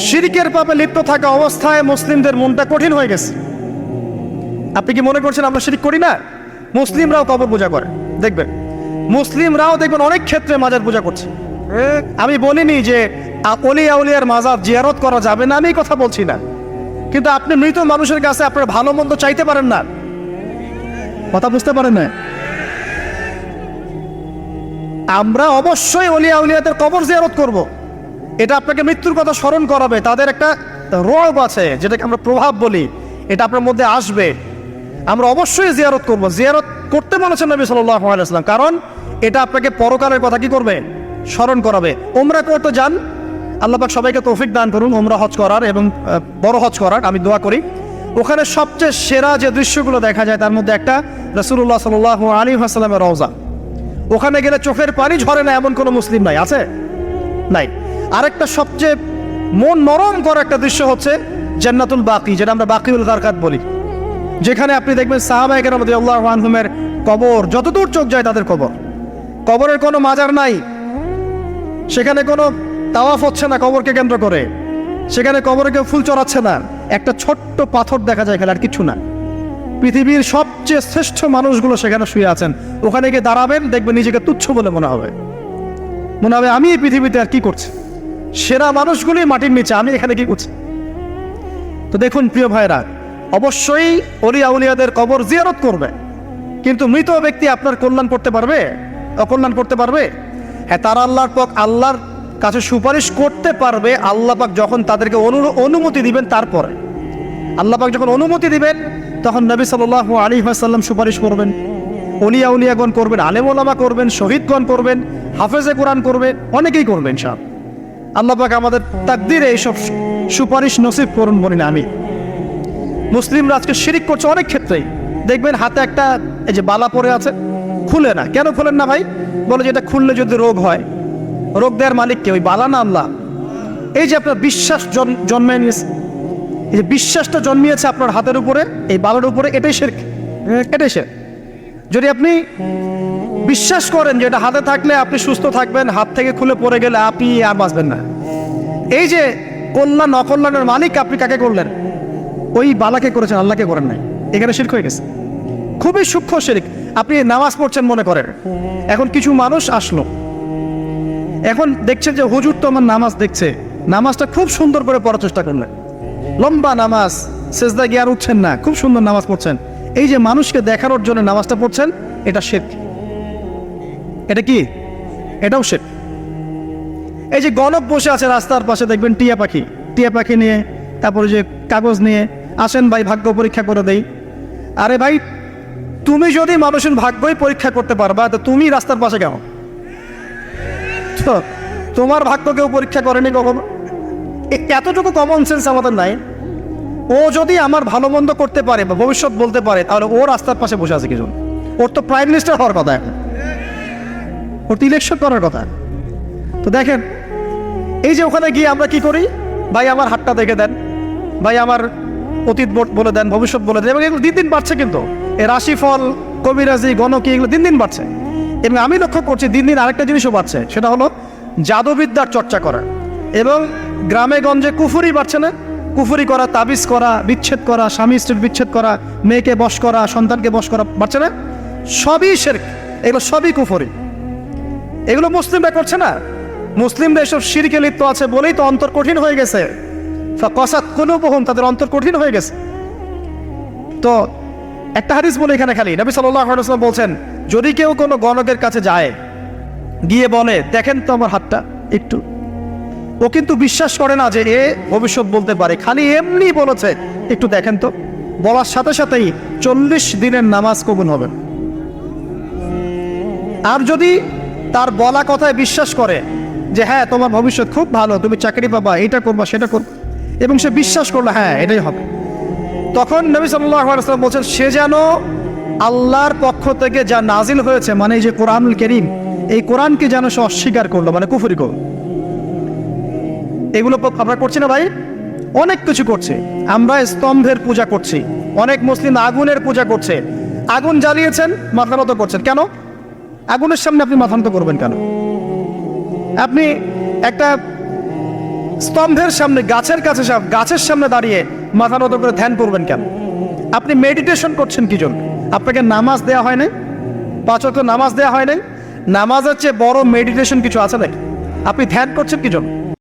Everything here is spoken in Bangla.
শিরকের পাপে লিপ্ত থাকা অবস্থায় মুসলিমদের মনটা কঠিন হয়ে গেছে। আপনি কি মনে করছেন আমরা শিরক করি না? মুসলিমরাও কবর পূজা করে, দেখবেন মুসলিমরাও দেখবেন অনেক ক্ষেত্রে মাজার পূজা করছে। আমি বলিনি যে অলি আউলিয়ার মাজার জিয়ারত করা যাবে না, আমি এই কথা বলছি না, কিন্তু আপনি মৃত মানুষের কাছে আপনার ভালো মন্দ চাইতে পারেন না। কথা বুঝতে পারেন না? আমরা অবশ্যই অলি আউলিয়াদের কবর জিয়ারত করব, এটা আপনাকে মৃত্যুর কথা স্মরণ করাবে। তাদের একটা রব আছে যেটাকে আমরা প্রভাব বলি, এটা আপনার মধ্যে আসবে। আমরা অবশ্যই জিয়ারত করব, জিয়ারত করতে বলেছেন নবী সাল্লাল্লাহু আলাইহি ওয়াসাল্লাম, কারণ এটা আপনাকে পরকালের কথা কি করবে, স্মরণ করাবে। উমরা করতে যান, আল্লাহ পাক সবাইকে তৌফিক দান করুন উমরা হজ করার এবং বড় হজ করার, আমি দোয়া করি। ওখানে সবচেয়ে সেরা যে দৃশ্যগুলো দেখা যায় তার মধ্যে একটা রাসূলুল্লাহ সাল্লাল্লাহু আলাইহি ওয়াসাল্লামের রওজা। ওখানে গেলে চোখের পানি ঝরে না এমন কোনো মুসলিম নাই, আছে? নাই। আরেকটা সবচেয়ে মন নরম করা একটা দৃশ্য হচ্ছে জান্নাতুল বাকি, যেটা আমরা বাকিউল গারকাত বলি, যেখানে আপনি দেখবেন সাহাবায়ে কেরাম রাদিয়াল্লাহু আনহুমের কবর, যতদূর চোখ যায় তাদের কবর। কবরের কোনো মাজার নাই, সেখানে কোনো তাওয়াফ হচ্ছে না কবরকে কেন্দ্র করে, সেখানে কবরে কেউ ফুল চড়াচ্ছে না, একটা ছোট্ট পাথর দেখা যায় এখানে, আর কিছু না। পৃথিবীর সবচেয়ে শ্রেষ্ঠ মানুষগুলো সেখানে শুয়ে আছেন। ওখানে গিয়ে দাঁড়াবেন, দেখবেন নিজেকে তুচ্ছ বলে মনে হবে, আমি এই পৃথিবীতে আর কি করছি। সেরা মানুষগুলি মাটির নিচে, আমি এখানে কি করছি? তো দেখুন প্রিয় ভাইরা, অবশ্যই অলি আউলিয়াদের কবর জিয়ারত করবে, কিন্তু মৃত ব্যক্তি আপনার কল্যাণ করতে পারবে, অকল্যাণ করতে পারবে? হ্যাঁ, তারা আল্লাহর কাছে সুপারিশ করতে পারবে আল্লাহ পাক যখন তাদেরকে অনুমতি দিবেন। তারপরে আল্লাহ পাক যখন অনুমতি দিবেন তখন নবী সাল্লাল্লাহু আলাইহি ওয়াসাল্লাম সুপারিশ করবেন, অলি আউলিয়াগণ করবেন, আলেম ওলামা করবেন, শহীদগণ করবেন, হাফেজে কোরআন করবে, অনেকেই করবেন ইনশাআল্লাহ। আল্লাহ পাক আমাদের তাকদীরে এইসব সুপারিশ নসিব করুন বলি না আমি। মুসলিমরা আজকে শিরিক করছে অনেক ক্ষেত্রেই। দেখবেন হাতে একটা এই যে বালা পরে আছে, খুলে না। কেন খুলেন না ভাই? বলে যে এটা খুললে যদি রোগ হয়। রোগ দেওয়ার মালিক কে? ওই বালা না আল্লাহ? এই যে আপনার বিশ্বাস জন্মে নিয়েছে, এই যে বিশ্বাসটা জন্মিয়েছে আপনার হাতের উপরে, এই বালার উপরে, এটাই শিরক, এটাই শিরক। যদি আপনি বিশ্বাস করেন যে এটা হাতে থাকলে আপনি সুস্থ থাকবেন, হাত থেকে খুলে পড়ে গেলে আপনি আর বাঁচবেন না, এই যে কল্যাণ অকল্যাণের মালিক আপনি কাকে করলেন? ওই বালাকে করেছেন, আল্লাহকে করেন নাই। এখানে শিরক হয়ে গেছে, খুবই সূক্ষ্ম শিরক। আপনি নামাজ পড়ছেন মনে করেন, এখন কিছু মানুষ আসলো, এখন দেখছেন যে হুজুর তো আমার নামাজ দেখছে, নামাজটা খুব সুন্দর করে পড়ার চেষ্টা করলেন, লম্বা নামাজ, সেজদা গিয়ে আর উঠছেন না, খুব সুন্দর নামাজ পড়ছেন। এই যে মানুষকে দেখানোর জন্য নামাজটা পড়ছেন, এটা শিরক। এটা কি? এটাও শিরক। এই যে গণক বসে আছে রাস্তার পাশে, দেখবেন টিয়া পাখি নিয়ে, তারপরে যে কাগজ নিয়ে আসেন, ভাই ভাগ্য পরীক্ষা করে দেই। আরে ভাই, তুমি যদি মানুষের ভাগ্যই পরীক্ষা করতে পারবা, তো তুমি রাস্তার পাশে কেন? তো তোমার ভাগ্য কেউ পরীক্ষা করেনি কখনো? এতটুকু কমন সেন্স আমাদের নাই। ও যদি আমার ভালো মন্দ করতে পারে বা ভবিষ্যৎ বলতে পারে, তাহলে ও রাস্তার পাশে বসে আছে কিছু? ওর তো প্রাইম মিনিস্টার হওয়ার কথা, এখন ওর তো ইলেকশন করার কথা। তো দেখেন, এই যে ওখানে গিয়ে আমরা কি করি, ভাই আমার হাতটা দেখে দেন, ভাই আমার অতীত বলে দেন, ভবিষ্যৎ বলে দেন, এবং এগুলো দিন দিন বাড়ছে। কিন্তু এই রাশিফল, কবিরাজি, গণকি, এগুলো দিন দিন বাড়ছে। এবং আমি লক্ষ্য করছি দিন দিন আরেকটা জিনিসও বাড়ছে, সেটা হলো জাদুবিদ্যার চর্চা করা। এবং গ্রামে গঞ্জে কুফুরি বাড়ছে না? কুফুরি করা, তাবিজ করা, বিচ্ছেদ করা, স্বামী স্ত্রীর বিচ্ছেদ করা, মেয়েকে বশ করা, সন্তানকে বশ করা বাড়ছে না? সবই শিরক, এগুলো সবই কুফুরি। এগুলো মুসলিমরা করছে না। মুসলিমরা এসব শিরকে লিপ্ত আছে বলেই তো অন্তর কঠিন হয়ে গেছে। ফাকাসাত কুলুবুহুম, তাদের অন্তর কঠিন হয়ে গেছে। তো একটা হাদিস বলে এখানে খালি, নবী সাল্লাল্লাহু আলাইহি ওয়াসাল্লাম বলছেন, যদি কেউ কোনো গণকের কাছে যায়, গিয়ে বলে দেখেন তো আমার হাতটা একটু, ও কিন্তু বিশ্বাস করে না যে এ ভবিষ্যৎ বলতে পারে, খালি এমনি বলেছে একটু দেখেন তো, বলার সাথে সাথেই 40 দিনের নামাজ কবুল হবে। আর যদি তার বলা কথায় বিশ্বাস করে যে হ্যাঁ তোমার ভবিষ্যৎ খুব ভালো, তুমি চাকরি পাবা, এটা করবা সেটা করবা, এবং সে বিশ্বাস করলো হ্যাঁ এটাই হবে, তখন নবী সাল্লাল্লাহু আলাইহি ওয়াসাল্লাম বলছেন সে যেন আল্লাহর পক্ষ থেকে যা নাজিল হয়েছে, মানে এই যে কোরআনুল কারীম, এই কোরআনকে যেন সে অস্বীকার করলো, মানে কুফরি করলো। এগুলো আমরা করছি না ভাই? অনেক কিছু করছে। আমরা স্তম্ভের পূজা করছি, অনেক মুসলিম আগুনের পূজা করছে। আগুন জ্বালিয়েছেন, মাথা নত করছেন কেন? আগুনের সামনে আপনি মাথা নত করবেন কেন? আপনি একটা স্তম্ভের সামনে, গাছের কাছে, গাছের সামনে দাঁড়িয়ে মাথা নত করে ধ্যান করবেন কেন? আপনি মেডিটেশন করছেন কি জন্য? আপনাকে নামাজ দেওয়া হয় নাই? 5 ওয়াক্ত নামাজ দেওয়া হয় নাই? নামাজের চেয়ে বড় মেডিটেশন কিছু আছে নাকি? আপনি ধ্যান করছেন কি জন্য?